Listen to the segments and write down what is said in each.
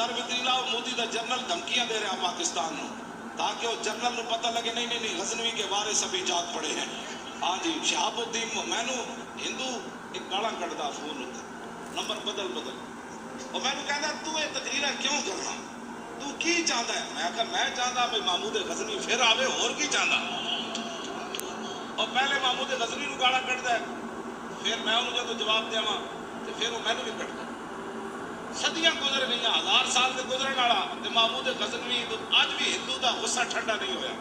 घर वितरी लाओ, मोदी का जनरल धमकियां दे रहा पाकिस्तान को, ताकि वो जनरल को पता लगे नहीं नहीं नहीं गजनवी के वारिस अभी जाग पड़े हैं। हाँ जी, शहाबुद्दीन मैनू हिंदू एक गाला कटदा फोन उत्ते नंबर बदल और मैनू कहता तू ये तकरीर क्यों करना, तू की चाहता है? मैं चाहता भाई महमूद गजनवी फिर आवे, और की चाहता। और पहले महमूद गजनवी को गाला कटदा है, फिर मैं उन्होंने जो जवाब देवा तो फिर वो मैनू भी कटदा। सदियां गुजर गई, 1000 साल के गुजरन वाला ते महमूद गजनवी तो अज भी हिंदू का गुस्सा ठंडा नहीं होया।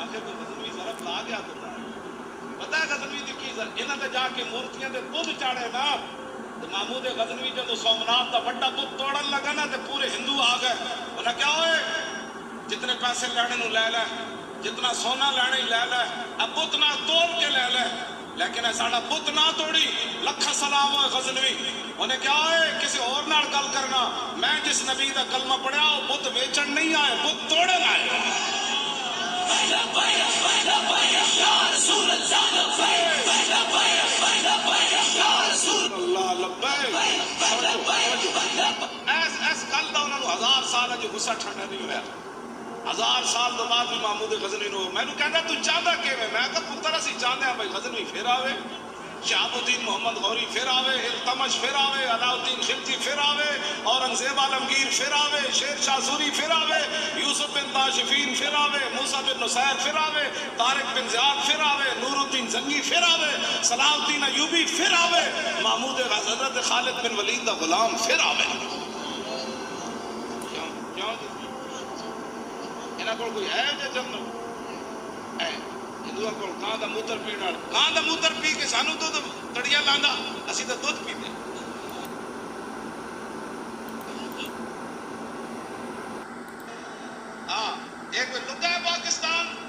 आखिर तो गजनवी जरब ला गया तो पता है गजनवी की इन्हां ते जाके मूर्तियां दे बुत चाड़े ना, तो महमूद गजनवी जब सोमनाथ का बड़ा बुत तोड़न लगा ना तो पूरे हिंदू आ गए। उन्हें क्या होए जितने पैसे लेने नु ले ले, जितना सोना लेने ले ले, अब बुत ना तोड़ के ले ले, लेकिन साडा बुत ना तोड़ी। लखा सलाम हो गजनवी। उन्हें क्या है किसी और नाल गल करना, मैं जिस नबी का कलमा पढ़िया वो बुत बेचन नहीं आए, बुत तोड़न आए। ऐस गल का उन्होंने 1000 साल अज गुस्सा ठंडा नहीं होया। 1000 साल तो बाद भी महमूद गजनवी नो मैनू कहता तू चाहता किवें? मैं कहा पुत्र असीं चाहते हैं भाई गजनवी फिर आवे, शहाबुद्दीन मोहम्मद गौरी फिर आवे, इल्तमश फिर आवे, अलाउद्दीन खिलजी फिर आवे, औरंगजेब आलमगीर फिर आवे, शेर शाह सूरी फिर आवे, यूसुफ बिन ताशिफीन फिर आवे, मूसा बिन नुसैर फिर आवे, तारिक बिन ज़ियाद फिर आवे, नूरुद्दीन जंगी फिर आवे, सलाहुद्दीन अयूबी फिर आवे, महमूद हजरत खालिद बिन वलीद का गुलाम फिर आवे। क्यों इन्हां कोल कोई है जो जनरल है? हिंदुओं को गां का मूत्र पीने वाला, गां का मूत्र पी के सानू दुध तड़िया लांदा, असीं तो दुध पीते। हाँ एक लुका है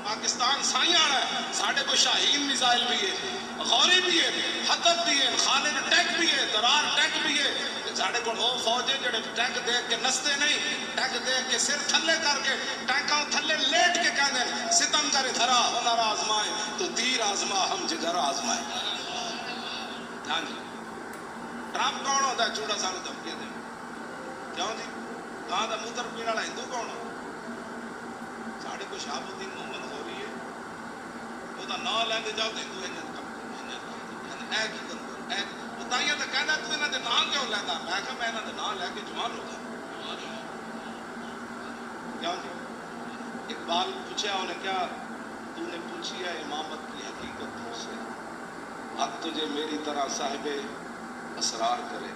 पाकिस्तान साई आना है, साढ़े को शाहीन मिसाइल भी है, गौरी भी है, हतब भी है, खालिद टैंक भी है, दरार टैंक भी है। साढ़े को वो फौज है जो टैंक देख के नसते नहीं, टैंक देख के सिर थले करके टैंकों थले लेट के कहते हैं सितम करे धरा हुनर आजमाए तो तीर आजमा हम जिगर आजमाए। हाँ जी, ट्रंप कौन होता है चूड़ा सानू धमकी दे? क्यों जी गां का मूत्र पीने वाला हिंदू कौन है? साढ़े को शहाबुद्दीन मोहम्मद गौरी है, वो नाम लैंदे जाओ तो हिंदू ताइयां तो कहना तू इन्होंने नाम क्यों लैंदा? मैं कहा मैं इन्होंने नाम लैके जवान हो गया। क्यों जी इकबाल पूछा उन्हें क्या तूने पूछी है इमामत की हकीकत तुझसे, हक तुझे मेरी तरह साहिबे असरार करे।